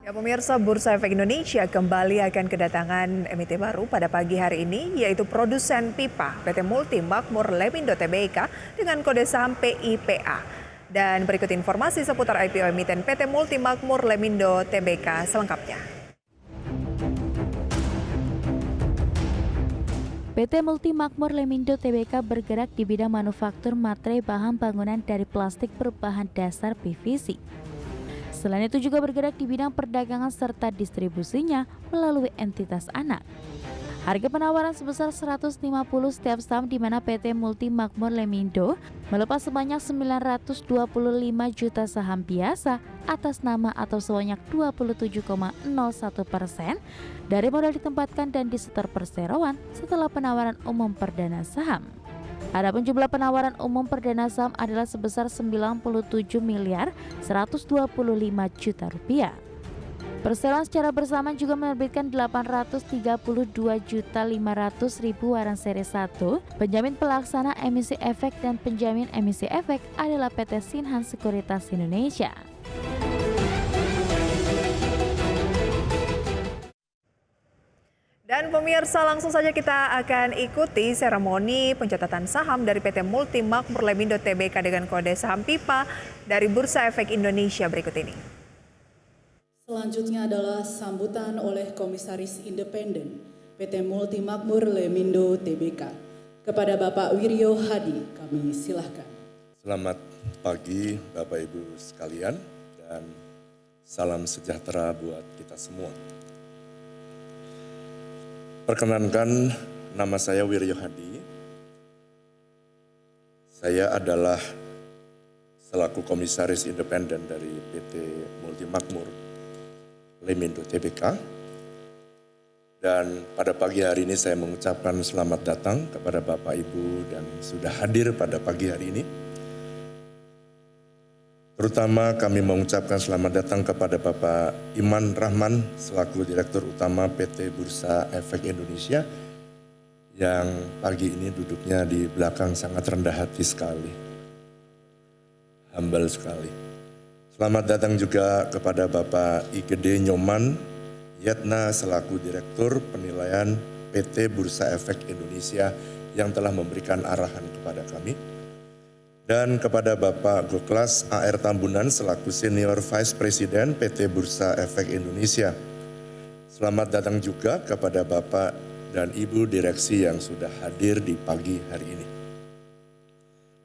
Ya, pemirsa, Bursa Efek Indonesia kembali akan kedatangan emiten baru pada pagi hari ini, yaitu produsen pipa PT Multi Makmur Lemindo Tbk dengan kode saham PIPA. Dan berikut informasi seputar IPO emiten PT Multi Makmur Lemindo Tbk selengkapnya. PT Multi Makmur Lemindo Tbk bergerak di bidang manufaktur materai bahan bangunan dari plastik berbahan dasar PVC. Selain itu juga bergerak di bidang perdagangan serta distribusinya melalui entitas anak. Harga penawaran sebesar 150 setiap saham di mana PT Multi Makmur Lemindo melepas sebanyak 925 juta saham biasa atas nama atau sebanyak 27,01% dari modal ditempatkan dan disetor perseroan setelah penawaran umum perdana saham. Adapun jumlah penawaran umum perdana saham adalah sebesar 97 miliar 125 juta rupiah. Perseroan secara bersamaan juga menerbitkan 832 juta 500 ribu waran seri 1. Penjamin pelaksana emisi efek dan penjamin emisi efek adalah PT Sinhan Sekuritas Indonesia. Dan pemirsa, langsung saja kita akan ikuti seremoni pencatatan saham dari PT Multi Makmur Lemindo Tbk dengan kode saham PIPA dari Bursa Efek Indonesia berikut ini. Selanjutnya adalah sambutan oleh Komisaris Independen PT Multi Makmur Lemindo Tbk. Kepada Bapak Wiryo Hadi, kami silahkan. Selamat pagi Bapak Ibu sekalian dan salam sejahtera buat kita semua. Perkenankan, nama saya Wiryo Hadi. Saya adalah selaku Komisaris Independen dari PT Multi Makmur Lemindo Tbk. Dan pada pagi hari ini saya mengucapkan selamat datang kepada Bapak Ibu dan sudah hadir pada pagi hari ini. Terutama kami mengucapkan selamat datang kepada Bapak Iman Rahman selaku Direktur Utama PT Bursa Efek Indonesia yang pagi ini duduknya di belakang sangat rendah hati sekali. Humble sekali. Selamat datang juga kepada Bapak Igede Nyoman Yatna selaku Direktur Penilaian PT Bursa Efek Indonesia yang telah memberikan arahan kepada kami. Dan kepada Bapak Goklas A.R. Tambunan selaku Senior Vice President PT Bursa Efek Indonesia. Selamat datang juga kepada Bapak dan Ibu Direksi yang sudah hadir di pagi hari ini.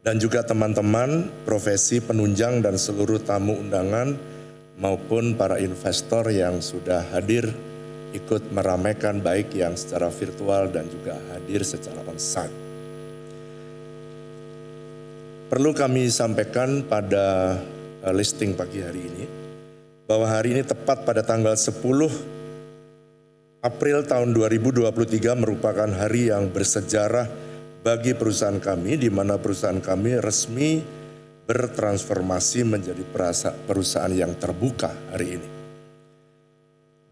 Dan juga teman-teman profesi penunjang dan seluruh tamu undangan maupun para investor yang sudah hadir ikut meramaikan baik yang secara virtual dan juga hadir secara on-site. Perlu kami sampaikan pada listing pagi hari ini, bahwa hari ini tepat pada tanggal 10 April tahun 2023 merupakan hari yang bersejarah bagi perusahaan kami, di mana perusahaan kami resmi bertransformasi menjadi perusahaan yang terbuka hari ini.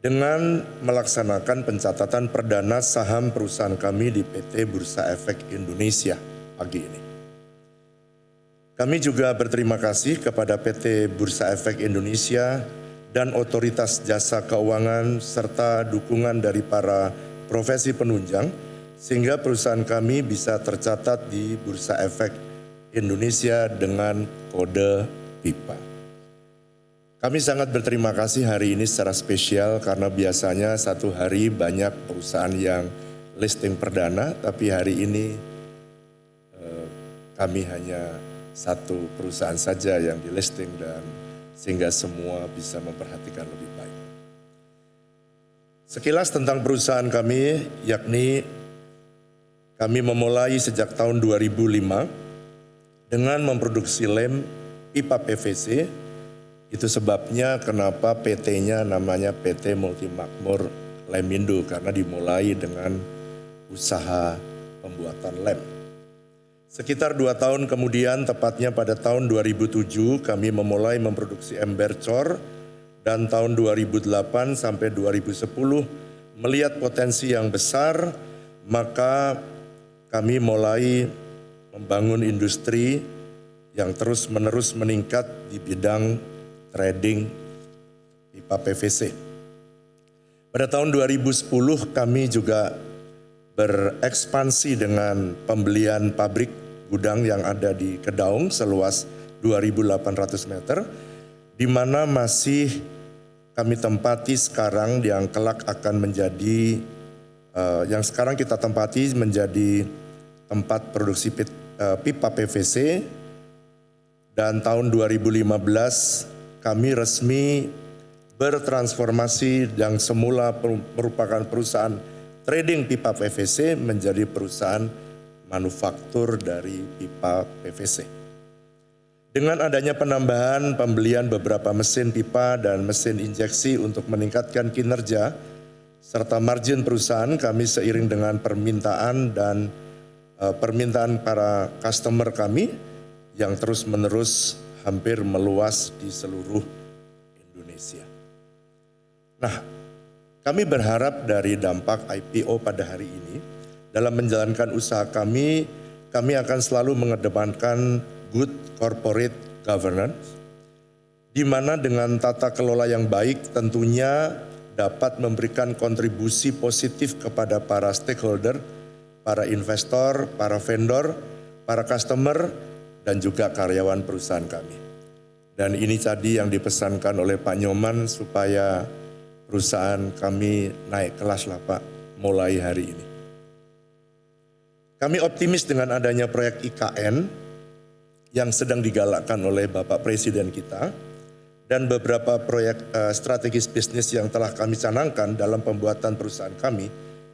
Dengan melaksanakan pencatatan perdana saham perusahaan kami di PT Bursa Efek Indonesia pagi ini. Kami juga berterima kasih kepada PT Bursa Efek Indonesia dan Otoritas Jasa Keuangan serta dukungan dari para profesi penunjang sehingga perusahaan kami bisa tercatat di Bursa Efek Indonesia dengan kode PIPA. Kami sangat berterima kasih hari ini secara spesial karena biasanya satu hari banyak perusahaan yang listing perdana, tapi hari ini kami hanya satu perusahaan saja yang di listing dan sehingga semua bisa memperhatikan lebih baik. Sekilas tentang perusahaan kami, yakni kami memulai sejak tahun 2005 dengan memproduksi lem pipa PVC. Itu sebabnya kenapa PT-nya namanya PT Multi Makmur Lemindo karena dimulai dengan usaha pembuatan lem. Sekitar 2 tahun kemudian, tepatnya pada tahun 2007, kami memulai memproduksi ember cor dan tahun 2008 sampai 2010 melihat potensi yang besar, maka kami mulai membangun industri yang terus-menerus meningkat di bidang trading pipa PVC. Pada tahun 2010 kami juga berekspansi dengan pembelian pabrik gudang yang ada di Kedaung seluas 2.800 meter, di mana masih kami tempati sekarang yang kelak akan menjadi, yang sekarang kita tempati menjadi tempat produksi pipa PVC. Dan tahun 2015 kami resmi bertransformasi yang semula merupakan perusahaan trading pipa PVC menjadi perusahaan manufaktur dari pipa PVC. Dengan adanya penambahan pembelian beberapa mesin pipa dan mesin injeksi untuk meningkatkan kinerja serta margin perusahaan, kami seiring dengan permintaan para customer kami yang terus-menerus hampir meluas di seluruh Indonesia. Nah, kami berharap dari dampak IPO pada hari ini, dalam menjalankan usaha kami akan selalu mengedepankan good corporate governance, di mana dengan tata kelola yang baik tentunya dapat memberikan kontribusi positif kepada para stakeholder, para investor, para vendor, para customer, dan juga karyawan perusahaan kami. Dan ini tadi yang dipesankan oleh Pak Nyoman supaya perusahaan kami naik kelas lah Pak, mulai hari ini. Kami optimis dengan adanya proyek IKN yang sedang digalakkan oleh Bapak Presiden kita dan beberapa proyek strategis bisnis yang telah kami canangkan dalam pembuatan perusahaan kami,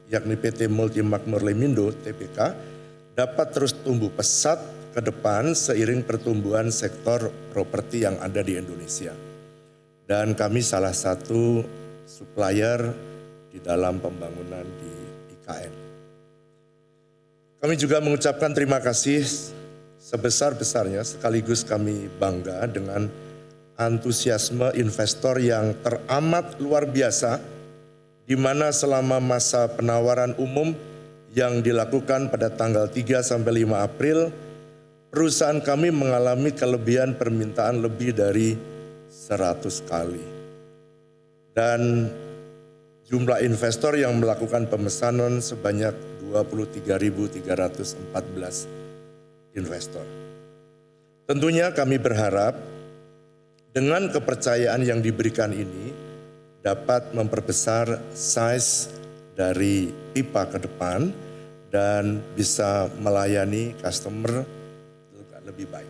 yakni PT Multi Makmur Lemindo Tbk, dapat terus tumbuh pesat ke depan seiring pertumbuhan sektor properti yang ada di Indonesia. Dan kami salah satu supplier di dalam pembangunan di IKN. Kami juga mengucapkan terima kasih sebesar-besarnya, sekaligus kami bangga dengan antusiasme investor yang teramat luar biasa, di mana selama masa penawaran umum yang dilakukan pada tanggal 3 sampai 5 April, perusahaan kami mengalami kelebihan permintaan lebih dari 100 kali. Dan jumlah investor yang melakukan pemesanan sebanyak 23.314 investor. Tentunya kami berharap dengan kepercayaan yang diberikan ini dapat memperbesar size dari pipa ke depan dan bisa melayani customer lebih baik.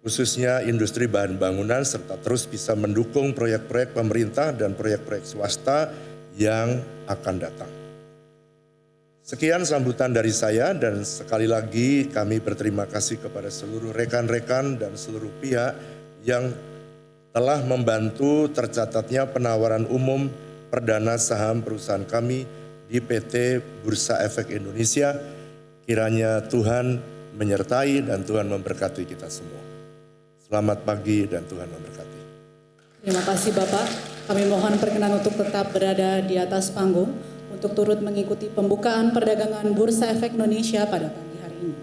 Khususnya industri bahan bangunan serta terus bisa mendukung proyek-proyek pemerintah dan proyek-proyek swasta yang akan datang. Sekian sambutan dari saya dan sekali lagi kami berterima kasih kepada seluruh rekan-rekan dan seluruh pihak yang telah membantu tercatatnya penawaran umum perdana saham perusahaan kami di PT Bursa Efek Indonesia. Kiranya Tuhan menyertai dan Tuhan memberkati kita semua. Selamat pagi dan Tuhan memberkati. Terima kasih Bapak. Kami mohon perkenan untuk tetap berada di atas panggung untuk turut mengikuti pembukaan perdagangan Bursa Efek Indonesia pada pagi hari ini.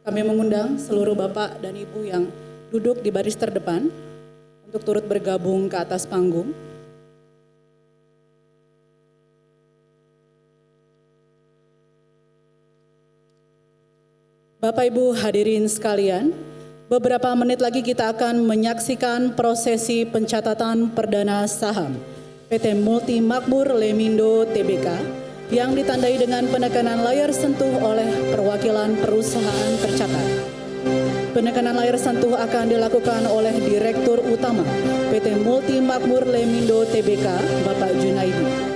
Kami mengundang seluruh Bapak dan Ibu yang duduk di baris terdepan untuk turut bergabung ke atas panggung. Bapak Ibu hadirin sekalian, beberapa menit lagi kita akan menyaksikan prosesi pencatatan perdana saham PT Multi Makmur Lemindo Tbk yang ditandai dengan penekanan layar sentuh oleh perwakilan perusahaan tercatat. Penekanan layar sentuh akan dilakukan oleh Direktur Utama PT Multi Makmur Lemindo Tbk, Bapak Junaidi.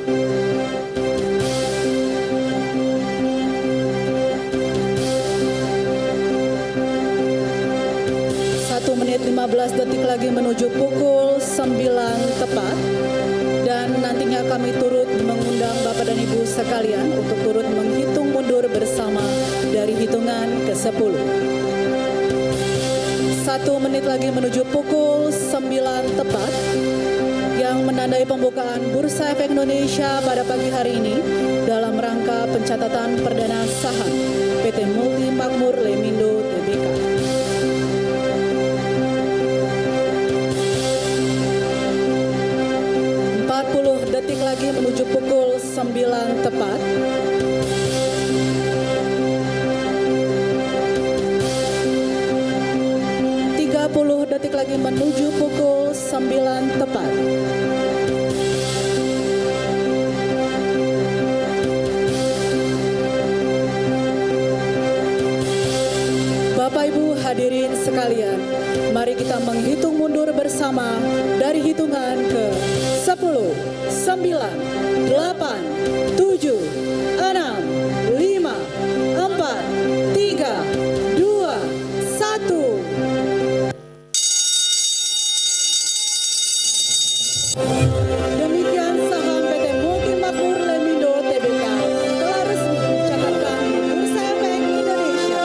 Menit 15 detik lagi menuju pukul 9 tepat, dan nantinya kami turut mengundang Bapak dan Ibu sekalian untuk turut menghitung mundur bersama dari hitungan ke-10. 1 menit lagi menuju pukul 9 tepat yang menandai pembukaan Bursa Efek Indonesia pada pagi hari ini dalam rangka pencatatan perdana saham PT Multi Makmur Lemindo Tbk. lagi menuju pukul 9 tepat. Detik lagi menuju pukul 9 tepat. Bapak Ibu hadirin sekalian, mari kita menghitung mundur bersama dari hitungan ke 10, 9, 8, 7, 6, 5, 4, 3, 2, 1. Demikian saham PT Multi Makmur Lemindo Tbk telah resmi dicatatkan di Bursa Efek Indonesia.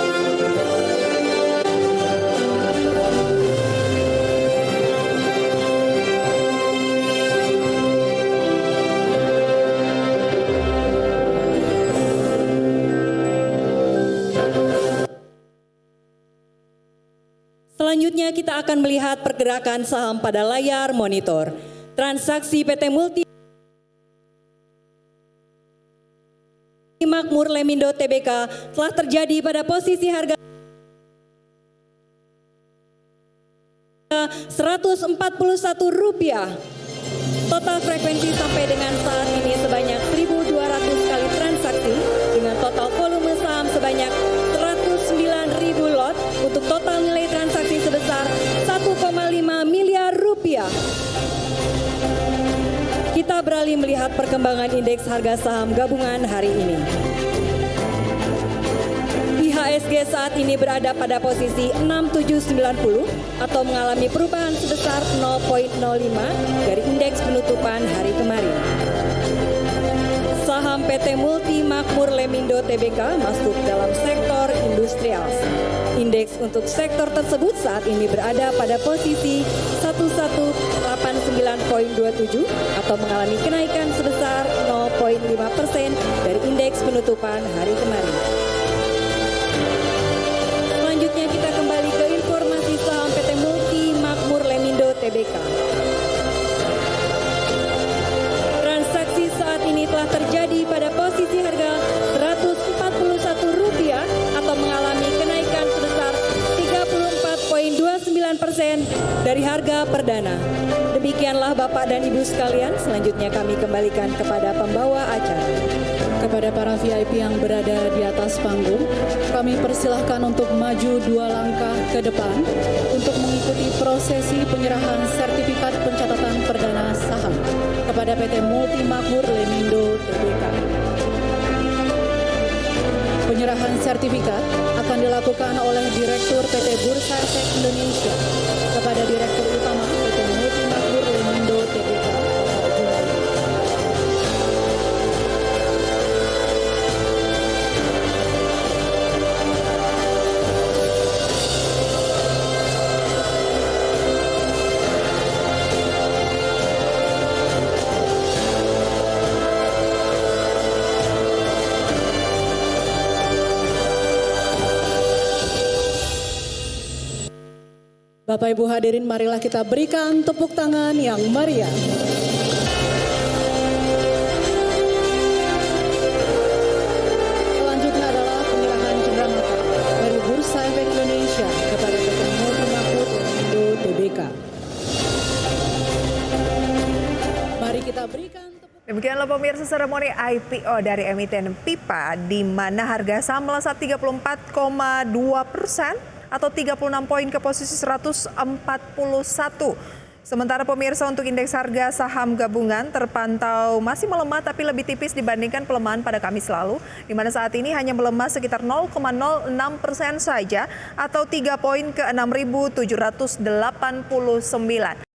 Selanjutnya kita akan melihat pergerakan saham pada layar monitor. Transaksi PT Multi Makmur Lemindo Tbk telah terjadi pada posisi harga Rp141. Total frekuensi sampai dengan saat ini sebanyak 1.200 kali transaksi dengan total volume saham sebanyak 109.000 lot untuk total nilai transaksi sebesar 1,5 miliar rupiah. Kita beralih melihat perkembangan indeks harga saham gabungan hari ini. IHSG saat ini berada pada posisi 6790 atau mengalami perubahan sebesar 0,05 dari indeks penutupan hari kemarin. Saham PT Multi Makmur Lemindo Tbk masuk dalam sektor industrial. Indeks untuk sektor tersebut saat ini berada pada posisi 1189,27 atau mengalami kenaikan sebesar 0,5% dari indeks penutupan hari kemarin. Selanjutnya kita kembali ke informasi saham PT Multi Makmur Lemindo Tbk. Transaksi saat ini telah terjadi pada posisi harga Rp141 atau mengalami kenaikan sebesar 34,29% dari harga perdana. Demikianlah Bapak dan Ibu sekalian, selanjutnya kami kembalikan kepada pembawa acara. Kepada para VIP yang berada di atas panggung, kami persilahkan untuk maju 2 langkah ke depan untuk mengikuti prosesi penyerahan sertifikat pencatatan perdana saham kepada PT Multi Makmur Lemindo Tbk. Penyerahan sertifikat akan dilakukan oleh Direktur PT Bursa Efek Indonesia kepada Direktur Utama PT Multi Makmur Lemindo Tbk. Bapak Ibu hadirin, marilah kita berikan tepuk tangan yang meriah. Selanjutnya adalah penyerahan cenderamata dari Bursa Efek Indonesia kepada PT Multi Makmur Lemindo Tbk. Mari kita berikan tepuk. Demikianlah pemirsa seremoni IPO dari emiten PIPA di mana harga saham melesat 34,2% atau 36 poin ke posisi 141. Sementara pemirsa untuk indeks harga saham gabungan terpantau masih melemah tapi lebih tipis dibandingkan pelemahan pada Kamis lalu, di mana saat ini hanya melemah sekitar 0,06% saja atau 3 poin ke 6.789.